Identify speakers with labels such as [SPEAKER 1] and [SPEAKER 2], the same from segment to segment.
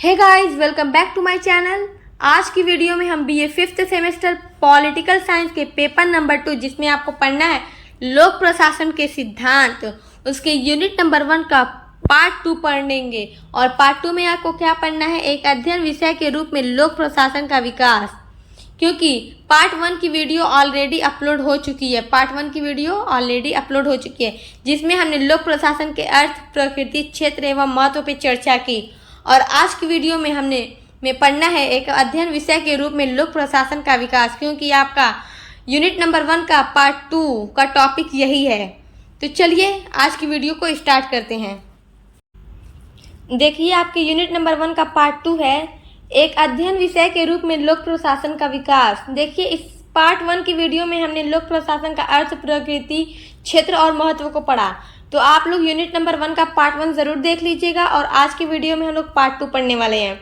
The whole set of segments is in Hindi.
[SPEAKER 1] Hey guys, welcome back to my channel. आज की वीडियो में हम BA 5th semester political science के पेपर नंबर 2 जिसमें आपको पढ़ना है लोक प्रशासन के सिद्धांत, उसके यूनिट नंबर 1 का पार्ट 2 पढ़ेंगे। और पार्ट 2 में आपको क्या पढ़ना है, एक अध्ययन विषय के रूप में लोक प्रशासन का विकास। क्योंकि पार्ट 1 की वीडियो ऑलरेडी अपलोड हो चुकी है, जिसमें हमने लोक प्रशासन के अर्थ, प्रकृति, क्षेत्र एवं महत्व पर चर्चा की। और आज की वीडियो में हमने पढ़ना है एक अध्ययन विषय के रूप में लोक प्रशासन का विकास, क्योंकि आपका यूनिट नंबर 1 का पार्ट 2 का टॉपिक यही है। तो चलिए आज की वीडियो को स्टार्ट करते हैं। देखिए, आपके यूनिट नंबर 1 का पार्ट 2 है एक अध्ययन विषय के रूप में लोक प्रशासन का विकास। देखिए, इस पार्ट 1 की वीडियो में हमने लोक प्रशासन का अर्थ, प्रकृति, क्षेत्र और महत्व को पढ़ा। तो आप लोग यूनिट नंबर 1 का पार्ट 1 ज़रूर देख लीजिएगा। और आज की वीडियो में हम लोग पार्ट 2 पढ़ने वाले हैं।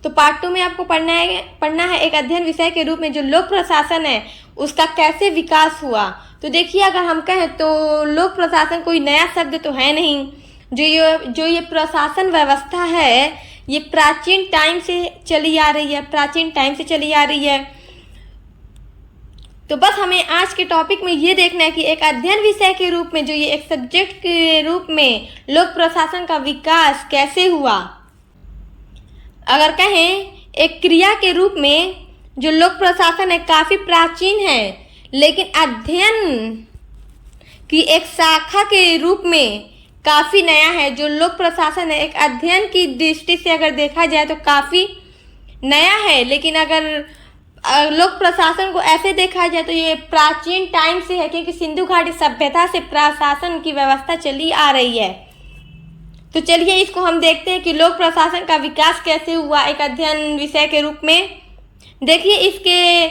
[SPEAKER 1] तो पार्ट 2 में आपको पढ़ना है एक अध्ययन विषय के रूप में जो लोक प्रशासन है उसका कैसे विकास हुआ। तो देखिए, अगर हम कहें तो लोक प्रशासन कोई नया शब्द तो है नहीं। जो ये प्रशासन व्यवस्था है ये प्राचीन टाइम से चली आ रही है। तो बस हमें आज के टॉपिक में ये देखना है कि एक अध्ययन विषय के रूप में जो ये एक सब्जेक्ट के रूप में लोक प्रशासन का विकास कैसे हुआ। अगर कहें एक क्रिया के रूप में जो लोक प्रशासन है काफ़ी प्राचीन है, लेकिन अध्ययन की एक शाखा के रूप में काफ़ी नया है। जो लोक प्रशासन है एक अध्ययन की दृष्टि से अगर देखा जाए तो काफ़ी नया है, लेकिन अगर लोक प्रशासन को ऐसे देखा जाए तो ये प्राचीन टाइम से है, क्योंकि सिंधु घाटी सभ्यता से प्रशासन की व्यवस्था चली आ रही है। तो चलिए इसको हम देखते हैं कि लोक प्रशासन का विकास कैसे हुआ एक अध्ययन विषय के रूप में। देखिए, इसके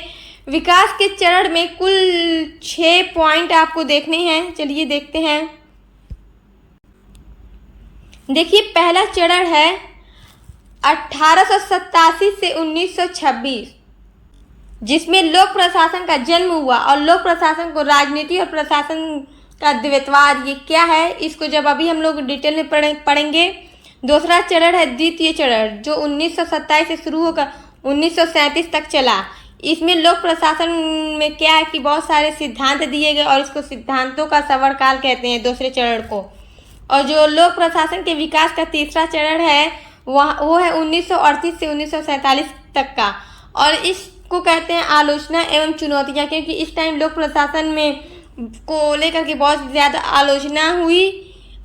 [SPEAKER 1] विकास के चरण में कुल 6 पॉइंट आपको देखने हैं। चलिए देखते हैं। देखिए, पहला चरण है 1887 से 1926, जिसमें लोक प्रशासन का जन्म हुआ। और लोक प्रशासन को राजनीति और प्रशासन का द्वैतवाद ये क्या है, इसको जब अभी हम लोग डिटेल में पढ़ेंगे। दूसरा चरण है द्वितीय चरण, जो 1927 से शुरू होकर 1937 तक चला। इसमें लोक प्रशासन में क्या है कि बहुत सारे सिद्धांत दिए गए और इसको सिद्धांतों का सवरकाल कहते हैं, दूसरे चरण को। और जो लोक प्रशासन के विकास का तीसरा चरण है वो है 1938 से 1947 तक का। और इसको कहते हैं आलोचना एवं चुनौतियाँ, क्योंकि इस टाइम लोक प्रशासन में को लेकर के बहुत ज़्यादा आलोचना हुई।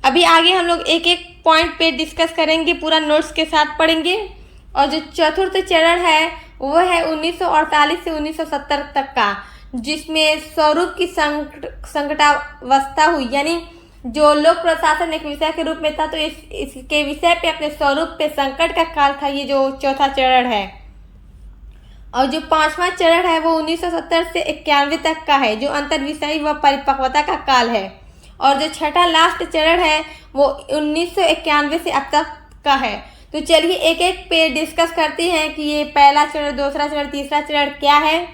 [SPEAKER 1] अभी आगे हम लोग एक एक पॉइंट पे डिस्कस करेंगे, पूरा नोट्स के साथ पढ़ेंगे। और जो चतुर्थ चरण है वो है 1948 से 1970 तक का, जिसमें स्वरूप की संकटावस्था हुई। यानी जो लोक प्रशासन एक विषय के रूप में था तो इसके विषय पे अपने स्वरूप पे संकट का काल था, ये जो चौथा चरण है। और जो 5वां चरण है वो 1970 से 91 तक का है, जो अंतर विषय व परिपक्वता का काल है। और जो छठा लास्ट चरण है वो 1991 से अब तक का है। तो चलिए एक एक पे डिस्कस करते हैं कि ये पहला चरण, दूसरा चरण, तीसरा चरण क्या है।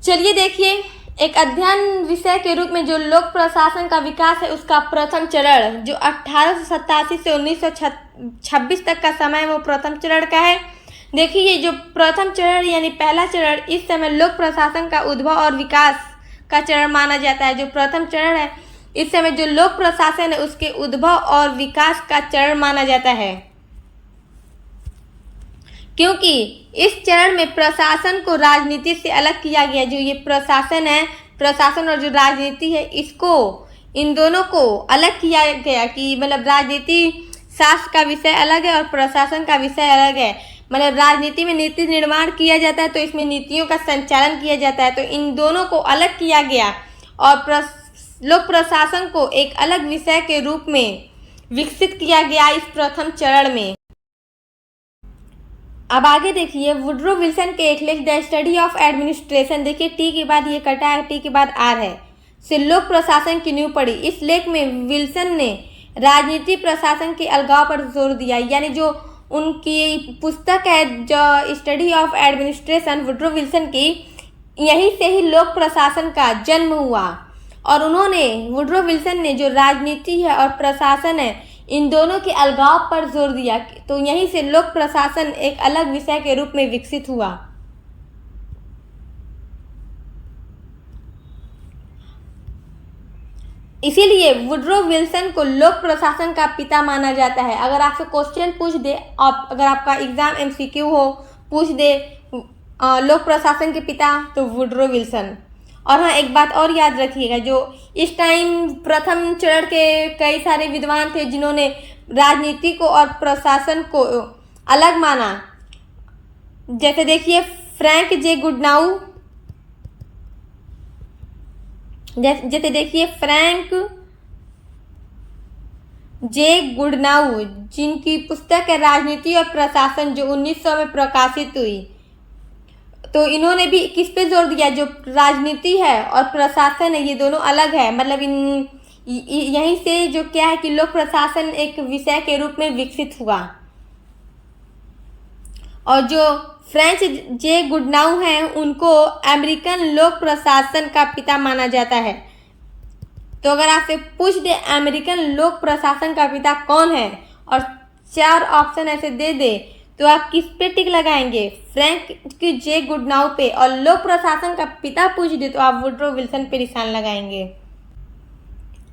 [SPEAKER 1] चलिए देखिए, एक अध्ययन विषय के रूप में जो लोक प्रशासन का विकास है उसका प्रथम चरण जो 1887 से 1926 तक का समय वो प्रथम चरण का है। देखिए, ये जो प्रथम चरण यानी पहला चरण इस समय लोक प्रशासन का उद्भव और विकास का चरण माना जाता है। जो प्रथम चरण है इस समय जो लोक प्रशासन है उसके उद्भव और विकास का चरण माना जाता है, क्योंकि इस चरण में प्रशासन को राजनीति से अलग किया गया। जो ये प्रशासन है, प्रशासन और जो राजनीति है, इसको इन दोनों को अलग किया गया कि मतलब राजनीति शास्त्र का विषय अलग है और प्रशासन का विषय अलग है। मतलब राजनीति में नीति निर्माण किया जाता है तो इसमें नीतियों का संचालन किया जाता है, तो इन दोनों को अलग किया गया और लोक प्रशासन को एक अलग विषय के रूप में विकसित किया गया इस प्रथम चरण में। अब आगे देखिए, वुड्रो विल्सन के एक लेख द स्टडी ऑफ एडमिनिस्ट्रेशन, देखिए टी के बाद ये कटा है, टी के बाद आर है, से लोक प्रशासन की नींव पड़ी। इस लेख में विल्सन ने राजनीति प्रशासन के अलगाव पर जोर दिया। यानी जो उनकी पुस्तक है जो study of administration Woodrow Wilson की, यहीं से ही लोक प्रशासन का जन्म हुआ। और वुड्रो विल्सन ने जो राजनीति है और प्रशासन है इन दोनों के अलगाव पर जोर दिया। तो यहीं से लोक प्रशासन एक अलग विषय के रूप में विकसित हुआ। इसीलिए वुडरो विल्सन को लोक प्रशासन का पिता माना जाता है। अगर आपसे क्वेश्चन पूछ दे, अगर आपका एग्जाम MCQ हो, पूछ दे लोक प्रशासन के पिता, तो वुडरो विल्सन। और हाँ, एक बात और याद रखिएगा, जो इस टाइम प्रथम चरण के कई सारे विद्वान थे जिन्होंने राजनीति को और प्रशासन को अलग माना। जैसे देखिए फ्रैंक जे गुडनाउ, जैसे देखिए फ्रैंक जे गुडनाउ, जिनकी पुस्तक है राजनीति और प्रशासन, जो 1900 में प्रकाशित हुई। तो इन्होंने भी किस पे जोर दिया, जो राजनीति है और प्रशासन है ये दोनों अलग है। मतलब यहीं से जो क्या है कि लोक प्रशासन एक विषय के रूप में विकसित हुआ। और जो फ्रेंच जे गुडनाउ हैं उनको अमेरिकन लोक प्रशासन का पिता माना जाता है। तो अगर आपसे पूछ दे अमेरिकन लोक प्रशासन का पिता कौन है और 4 ऑप्शन ऐसे दे दे, तो आप किस पे टिक लगाएंगे? फ्रैंक जे गुडनाउ पे। और लोक प्रशासन का पिता पूछ दे तो आप वुडरो विल्सन पे निशान लगाएंगे।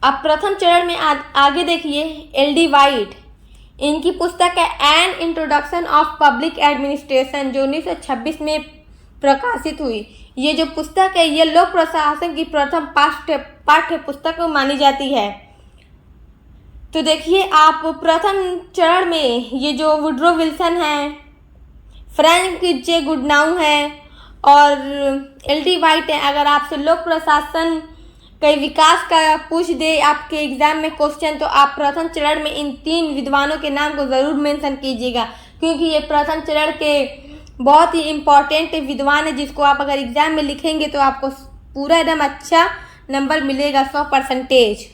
[SPEAKER 1] अब प्रथम चरण में आगे देखिए LD वाइट, इनकी पुस्तक है an introduction of public administration, जो 1926 में प्रकाशित हुई। ये जो पुस्तक है ये लोक प्रशासन की प्रथम पाठ्य पुस्तक मानी जाती है। तो देखिए आप प्रथम चरण में ये जो वुडरो विल्सन है, फ्रैंक जे गुडनाउ है और LD वाइट है। अगर आपसे लोक प्रशासन के विकास का पूछ दे आपके एग्जाम में क्वेश्चन, तो आप प्रथम चरण में इन 3 विद्वानों के नाम को ज़रूर मेंशन कीजिएगा, क्योंकि ये प्रथम चरण के बहुत ही इम्पोर्टेंट विद्वान है, जिसको आप अगर एग्जाम में लिखेंगे तो आपको पूरा एकदम अच्छा नंबर मिलेगा, 100%।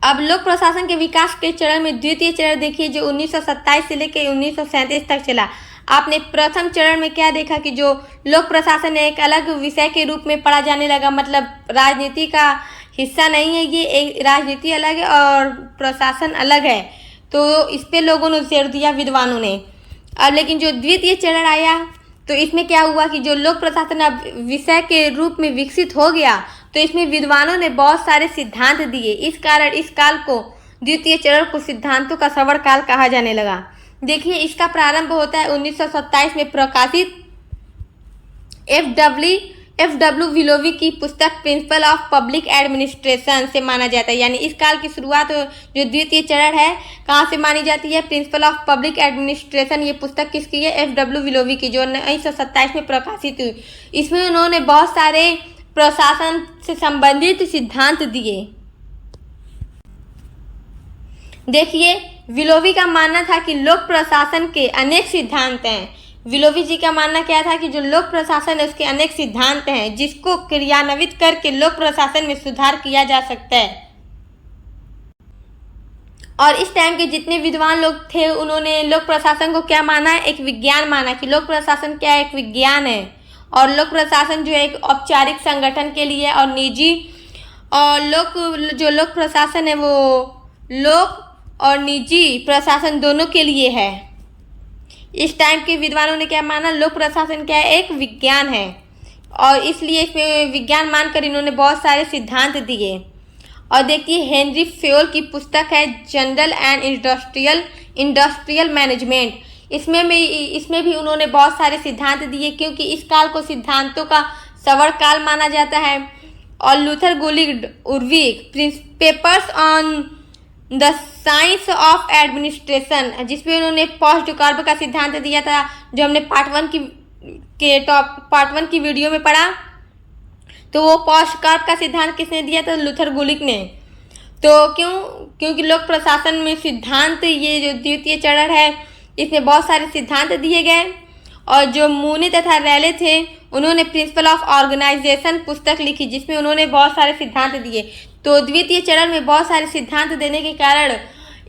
[SPEAKER 1] अब लोक प्रशासन के विकास के चरण में द्वितीय चरण देखिए, जो 1927 से लेकर 1937 तक चला। आपने प्रथम चरण में क्या देखा कि जो लोक प्रशासन एक अलग विषय के रूप में पढ़ा जाने लगा, मतलब राजनीति का हिस्सा नहीं है ये, एक राजनीति अलग है और प्रशासन अलग है। तो इस पे लोगों ने जोर दिया विद्वानों ने। अब लेकिन जो द्वितीय चरण आया तो इसमें क्या हुआ कि जो लोक प्रशासन अब विषय के रूप में विकसित हो गया, तो इसमें विद्वानों ने बहुत सारे सिद्धांत दिए। इस कारण इस काल को द्वितीय चरण को सिद्धांतों का सवर्ण काल कहा जाने लगा। देखिए इसका प्रारंभ होता है 1927 में प्रकाशित F.W. विलोवी की पुस्तक प्रिंसिपल ऑफ पब्लिक एडमिनिस्ट्रेशन से माना जाता है। यानी इस काल की शुरुआत जो द्वितीय चरण है कहाँ से मानी जाती है? Principle of public administration. ये पुस्तक किसकी है? F.W. विलोवी की, जो 1927 में प्रकाशित हुई। इसमें उन्होंने बहुत सारे प्रशासन से संबंधित सिद्धांत दिए। देखिए विलोवी का मानना था कि लोक प्रशासन के अनेक सिद्धांत हैं। विलोवी जी का मानना क्या था कि जो लोक प्रशासन है उसके अनेक सिद्धांत हैं, जिसको क्रियान्वित करके लोक प्रशासन में सुधार किया जा सकता है। और इस टाइम के जितने विद्वान लोग थे उन्होंने लोक प्रशासन को क्या माना? एक विज्ञान माना कि लोक प्रशासन क्या है? एक विज्ञान है। और लोक प्रशासन जो है एक औपचारिक संगठन के लिए और निजी, और लोक प्रशासन है वो लोक और निजी प्रशासन दोनों के लिए है। इस टाइम के विद्वानों ने क्या माना? लोक प्रशासन क्या है? एक विज्ञान है। और इसलिए इसमें विज्ञान मानकर इन्होंने बहुत सारे सिद्धांत दिए। और देखिए हेनरी फ्योल की पुस्तक है जनरल एंड इंडस्ट्रियल मैनेजमेंट। इसमें भी उन्होंने बहुत सारे सिद्धांत दिए, क्योंकि इस काल को सिद्धांतों का सवर्ण काल माना जाता है। और Luther Gulick Urwick papers on the science of administration, जिसमें उन्होंने पोस्ट कार्प का सिद्धांत दिया था, जो हमने पार्ट 1 की वीडियो में पढ़ा। तो वो पोस्ट कार्प का सिद्धांत किसने दिया था? लूथर गुलिग ने। तो क्योंकि लोक प्रशासन में सिद्धांत, ये जो द्वितीय चरण है इसमें बहुत सारे सिद्धांत दिए गए। और जो मूनी तथा रैले थे उन्होंने प्रिंसिपल ऑफ ऑर्गेनाइजेशन पुस्तक लिखी, जिसमें उन्होंने बहुत सारे सिद्धांत दिए। तो द्वितीय चरण में बहुत सारे सिद्धांत देने के कारण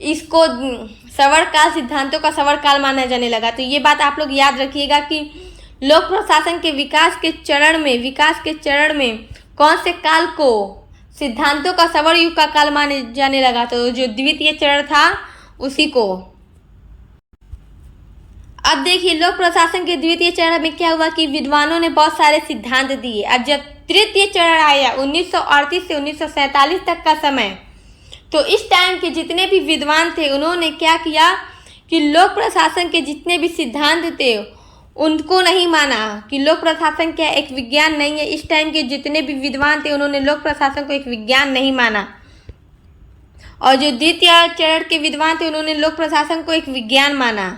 [SPEAKER 1] इसको सवर्ण काल, सिद्धांतों का सवर्ण काल माना जाने लगा। तो ये बात आप लोग याद रखिएगा कि लोक प्रशासन के विकास के चरण में कौन से काल को सिद्धांतों का स्वर्ण युग का काल माने जाने लगा। तो जो द्वितीय चरण था उसी को। अब देखिए लोक प्रशासन के द्वितीय चरण में क्या हुआ कि विद्वानों ने बहुत सारे सिद्धांत दिए। अब जब तृतीय चरण आया 1938 से 1947 तक का समय, तो इस टाइम के जितने भी विद्वान थे उन्होंने क्या किया कि लोक प्रशासन के जितने भी सिद्धांत थे उनको नहीं माना कि लोक प्रशासन क्या एक विज्ञान नहीं है। इस टाइम के जितने भी विद्वान थे उन्होंने लोक प्रशासन को एक विज्ञान नहीं माना, और जो द्वितीय चरण के विद्वान थे उन्होंने लोक प्रशासन को एक विज्ञान माना।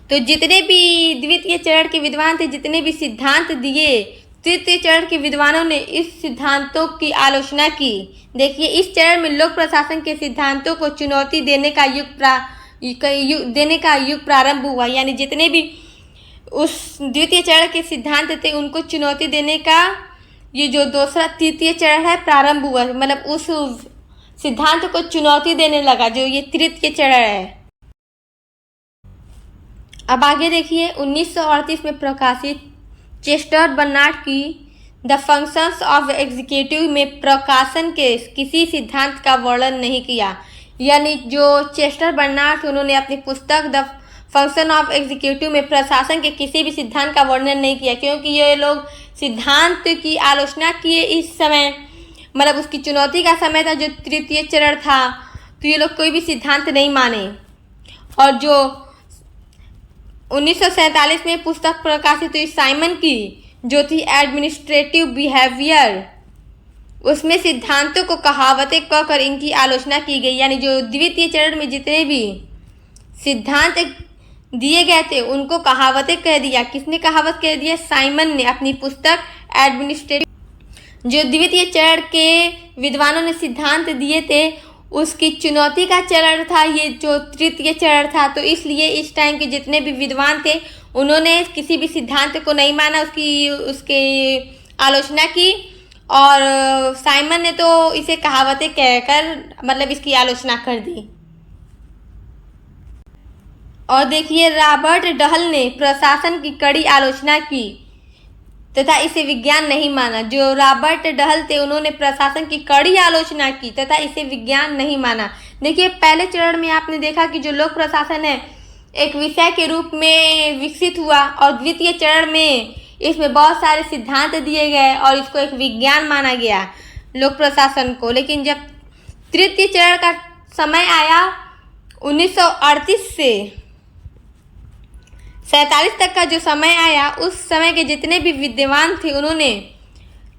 [SPEAKER 1] तो जितने भी द्वितीय चरण के विद्वान थे, जितने भी सिद्धांत दिए, तृतीय चरण के विद्वानों ने इस सिद्धांतों की आलोचना की। देखिए इस चरण में लोक प्रशासन के सिद्धांतों को चुनौती देने का युग प्रारंभ हुआ। यानी जितने भी उस द्वितीय चरण के सिद्धांत थे उनको चुनौती देने का ये जो दूसरा तृतीय चरण है प्रारंभ हुआ, मतलब उस सिद्धांत को चुनौती देने लगा जो ये तृतीय चरण है। अब आगे देखिए 1938 में प्रकाशित चेस्टर बर्नार्ड की द फंक्शंस ऑफ एग्जीक्यूटिव में प्रकाशन के किसी सिद्धांत का वर्णन नहीं किया। यानी जो चेस्टर बर्नार्ड उन्होंने अपनी पुस्तक द फंक्शन ऑफ एग्जीक्यूटिव में प्रशासन के किसी भी सिद्धांत का वर्णन नहीं किया, क्योंकि ये लोग सिद्धांत की आलोचना किए इस समय, मतलब उसकी चुनौती का समय था जो तृतीय चरण था, तो ये लोग कोई भी सिद्धांत नहीं माने। और जो 1947 में पुस्तक प्रकाशित हुई साइमन की जो थी एडमिनिस्ट्रेटिव बिहेवियर, उसमें सिद्धांतों को कहावतें कहकर इनकी आलोचना की गई। यानी जो द्वितीय चरण में जितने भी सिद्धांत दिए गए थे उनको कहावतें कह दिया। किसने कहावत कह दिया? साइमन ने अपनी पुस्तक एडमिनिस्ट्रेटिव। जो द्वितीय चरण के विद्वानों ने सिद्धांत दिए थे उसकी चुनौती का चरण था ये जो तृतीय चरण था, तो इसलिए इस टाइम के जितने भी विद्वान थे उन्होंने किसी भी सिद्धांत को नहीं माना, उसकी आलोचना की। और साइमन ने तो इसे कहावतें कहकर मतलब इसकी आलोचना कर दी। और देखिए रॉबर्ट डहल ने प्रशासन की कड़ी आलोचना की तथा इसे विज्ञान नहीं माना। जो रॉबर्ट डहल थे उन्होंने प्रशासन की कड़ी आलोचना की तथा इसे विज्ञान नहीं माना। देखिए पहले चरण में आपने देखा कि जो लोक प्रशासन है एक विषय के रूप में विकसित हुआ, और द्वितीय चरण में इसमें बहुत सारे सिद्धांत दिए गए और इसको एक विज्ञान माना गया लोक प्रशासन को। लेकिन जब तृतीय चरण का समय आया 1938 से 47 तक का जो समय आया, उस समय के जितने भी विद्वान थे उन्होंने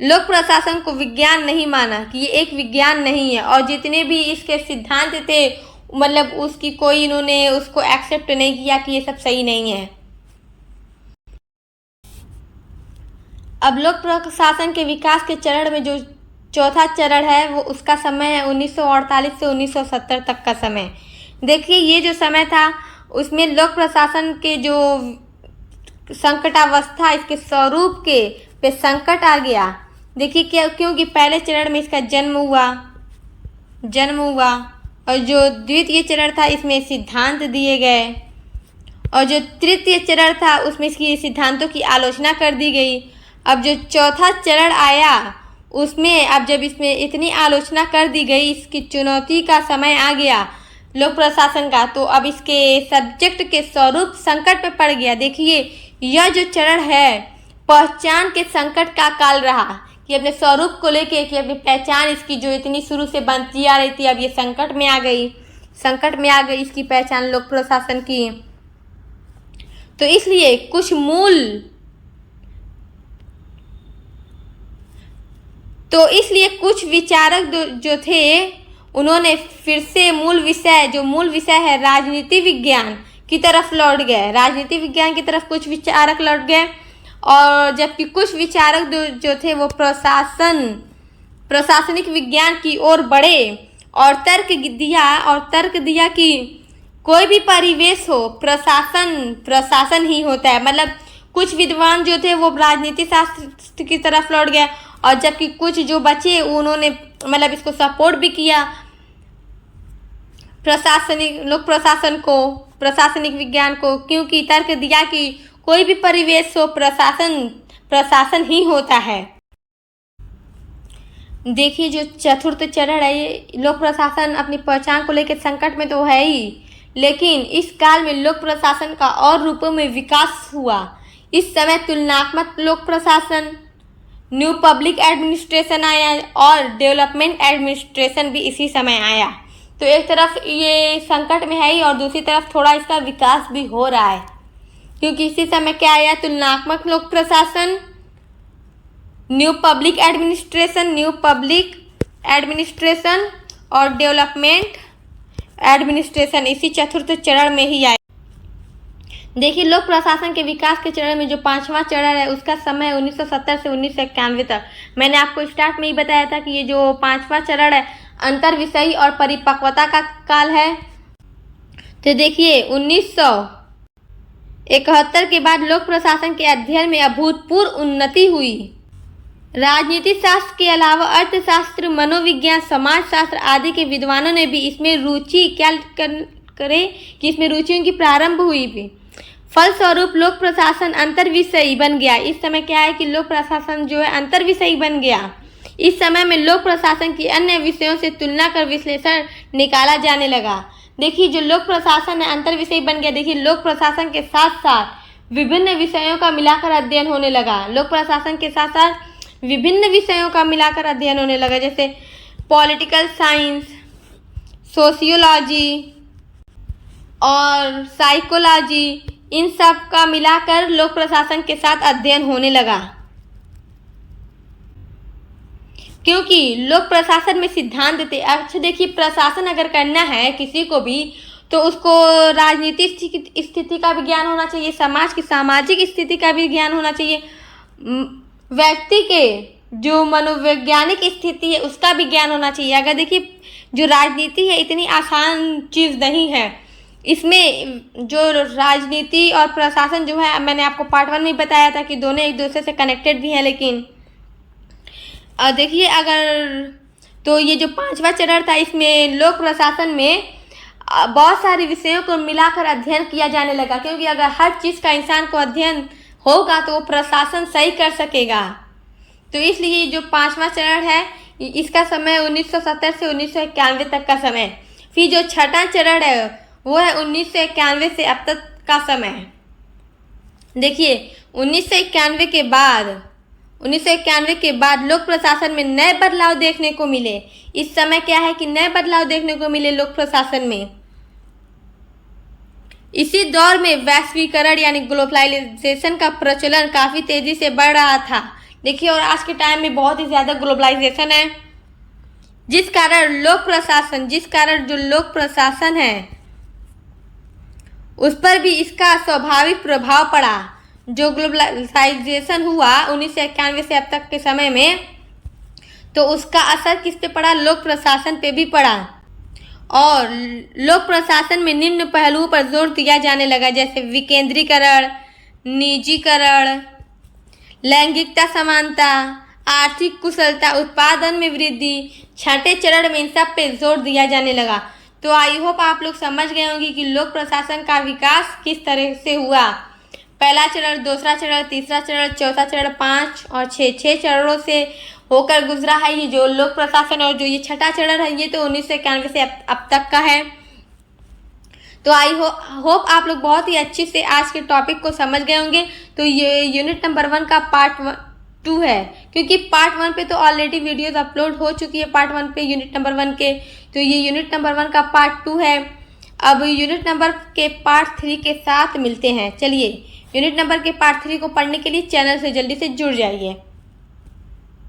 [SPEAKER 1] लोक प्रशासन को विज्ञान नहीं माना कि ये एक विज्ञान नहीं है, और जितने भी इसके सिद्धांत थे मतलब उसकी कोई इन्होंने उसको एक्सेप्ट नहीं किया कि ये सब सही नहीं है। अब लोक प्रशासन के विकास के चरण में जो चौथा चरण है वो उसका समय है 1948 से 1970 तक का समय। देखिए ये जो समय था उसमें लोक प्रशासन के जो संकटावस्था, इसके स्वरूप के पे संकट आ गया। देखिए क्योंकि पहले चरण में इसका जन्म हुआ और जो द्वितीय चरण था इसमें सिद्धांत दिए गए, और जो तृतीय चरण था उसमें इसकी सिद्धांतों की आलोचना कर दी गई। अब जो चौथा चरण आया उसमें अब जब इसमें इतनी आलोचना कर दी गई, इसकी चुनौती का समय आ गया लोक प्रशासन का, तो अब इसके सब्जेक्ट के स्वरूप संकट पे पड़ गया। देखिए यह जो चरण है पहचान के संकट का काल रहा कि अपने स्वरूप को लेके कि अपनी पहचान इसकी जो इतनी शुरू से बनती आ रही थी अब ये संकट में आ गई इसकी पहचान लोक प्रशासन की। तो इसलिए कुछ विचारक जो थे उन्होंने फिर से मूल विषय है राजनीति विज्ञान की तरफ लौट गए। राजनीति विज्ञान की तरफ कुछ विचारक लौट गए, और जबकि कुछ विचारक जो थे वो प्रशासनिक विज्ञान की ओर बढ़े और तर्क दिया कि कोई भी परिवेश हो प्रशासन ही होता है। मतलब कुछ विद्वान जो थे वो राजनीति शास्त्र की तरफ लौट गए, और जबकि कुछ जो बचे उन्होंने मतलब इसको सपोर्ट भी किया प्रशासनिक विज्ञान को, क्योंकि तर्क दिया कि कोई भी परिवेश हो प्रशासन ही होता है। देखिए जो चतुर्थ चरण है ये लोक प्रशासन अपनी पहचान को लेकर संकट में तो है ही, लेकिन इस काल में लोक प्रशासन का और रूपों में विकास हुआ। इस समय तुलनात्मक लोक प्रशासन, न्यू पब्लिक एडमिनिस्ट्रेशन आया और डेवलपमेंट एडमिनिस्ट्रेशन भी इसी समय आया। तो एक तरफ ये संकट में है ही और दूसरी तरफ थोड़ा इसका विकास भी हो रहा है, क्योंकि इसी समय क्या आया, तुलनात्मक लोक प्रशासन, न्यू पब्लिक एडमिनिस्ट्रेशन और डेवलपमेंट एडमिनिस्ट्रेशन इसी चतुर्थ चरण में ही आए। देखिए लोक प्रशासन के विकास के चरण में जो 5वां चरण है उसका समय 1970 से 1991 तक। मैंने आपको स्टार्ट में ही बताया था कि ये जो 5वां चरण है अंतर विषयी और परिपक्वता का काल है। तो देखिए 1971 के बाद लोक प्रशासन के अध्ययन में अभूतपूर्व उन्नति हुई। राजनीति शास्त्र के अलावा अर्थशास्त्र, मनोविज्ञान, समाजशास्त्र आदि के विद्वानों ने भी इसमें रुचि इसमें रुचि उनकी प्रारंभ हुई भी। फलस्वरूप लोक प्रशासन अंतर विषयी बन गया। इस समय क्या है कि लोक प्रशासन जो है अंतर विषयी बन गया। इस समय में लोक प्रशासन की अन्य विषयों से तुलना कर विश्लेषण निकाला जाने लगा। देखिए जो लोक प्रशासन है अंतर विषयी बन गया। देखिए लोक प्रशासन के साथ साथ विभिन्न विषयों का मिलाकर अध्ययन होने लगा। लोक प्रशासन के साथ साथ विभिन्न विषयों का मिलाकर अध्ययन होने लगा, जैसे पॉलिटिकल साइंस, सोशियोलॉजी और साइकोलॉजी, इन सब का मिलाकर लोक प्रशासन के साथ अध्ययन होने लगा। क्योंकि लोक प्रशासन में सिद्धांत थे। अच्छा देखिए प्रशासन अगर करना है किसी को भी तो उसको राजनीतिक स्थिति का भी ज्ञान होना चाहिए, समाज की सामाजिक स्थिति का भी ज्ञान होना चाहिए, व्यक्ति के जो मनोवैज्ञानिक स्थिति है उसका भी ज्ञान होना चाहिए। अगर देखिए जो राजनीति है इतनी आसान चीज़ नहीं है। इसमें जो राजनीति और प्रशासन जो है मैंने आपको पार्ट 1 में बताया था कि दोनों एक दूसरे से कनेक्टेड भी हैं, लेकिन देखिए अगर तो ये जो 5वां चरण था इसमें लोक प्रशासन में बहुत सारे विषयों को मिलाकर अध्ययन किया जाने लगा। क्योंकि अगर हर चीज़ का इंसान को अध्ययन होगा तो वो प्रशासन सही कर सकेगा। तो इसलिए जो 5वां चरण है इसका समय 1970 से 1991 तक का समय। फिर जो 6वां चरण है वो है 1991 से अब तक का समय। देखिए 1991 के बाद लोक प्रशासन में नए बदलाव देखने को मिले। इस समय क्या है कि नए बदलाव देखने को मिले लोक प्रशासन में। इसी दौर में वैश्वीकरण यानी ग्लोबलाइजेशन का प्रचलन काफ़ी तेज़ी से बढ़ रहा था। देखिए और आज के टाइम में बहुत ही ज़्यादा ग्लोबलाइजेशन है, जिस कारण जो लोक प्रशासन है उस पर भी इसका स्वाभाविक प्रभाव पड़ा। जो ग्लोबलाइजेशन हुआ 1991 से अब तक के समय में, तो उसका असर किस पे पड़ा, लोक प्रशासन पे भी पड़ा। और लोक प्रशासन में निम्न पहलुओं पर जोर दिया जाने लगा, जैसे विकेंद्रीकरण, निजीकरण, लैंगिकता समानता, आर्थिक कुशलता, उत्पादन में वृद्धि। 6ठे चरण में इन सब पे जोर दिया जाने लगा। तो आई होप आप लोग समझ गए होंगे कि लोक प्रशासन का विकास किस तरह से हुआ। पहला चरण, दूसरा चरण, तीसरा चरण, चौथा चरण, 5 और 6 चरणों से होकर गुजरा है ये जो लोक प्रशासन। और जो ये 6ठा चरण है ये तो 1991 से अब तक का है। तो आई होप आप लोग बहुत ही अच्छे से आज के टॉपिक को समझ गए होंगे। तो ये यूनिट नंबर 1 का पार्ट 2 है, क्योंकि पार्ट 1 पे तो ऑलरेडी वीडियोस अपलोड हो चुकी है पार्ट 1 पे यूनिट नंबर 1 के। तो ये यूनिट नंबर 1 का पार्ट 2 है। अब यूनिट नंबर के पार्ट 3 के साथ मिलते हैं। चलिए यूनिट नंबर के पार्ट 3 को पढ़ने के लिए चैनल से जल्दी से जुड़ जाइए।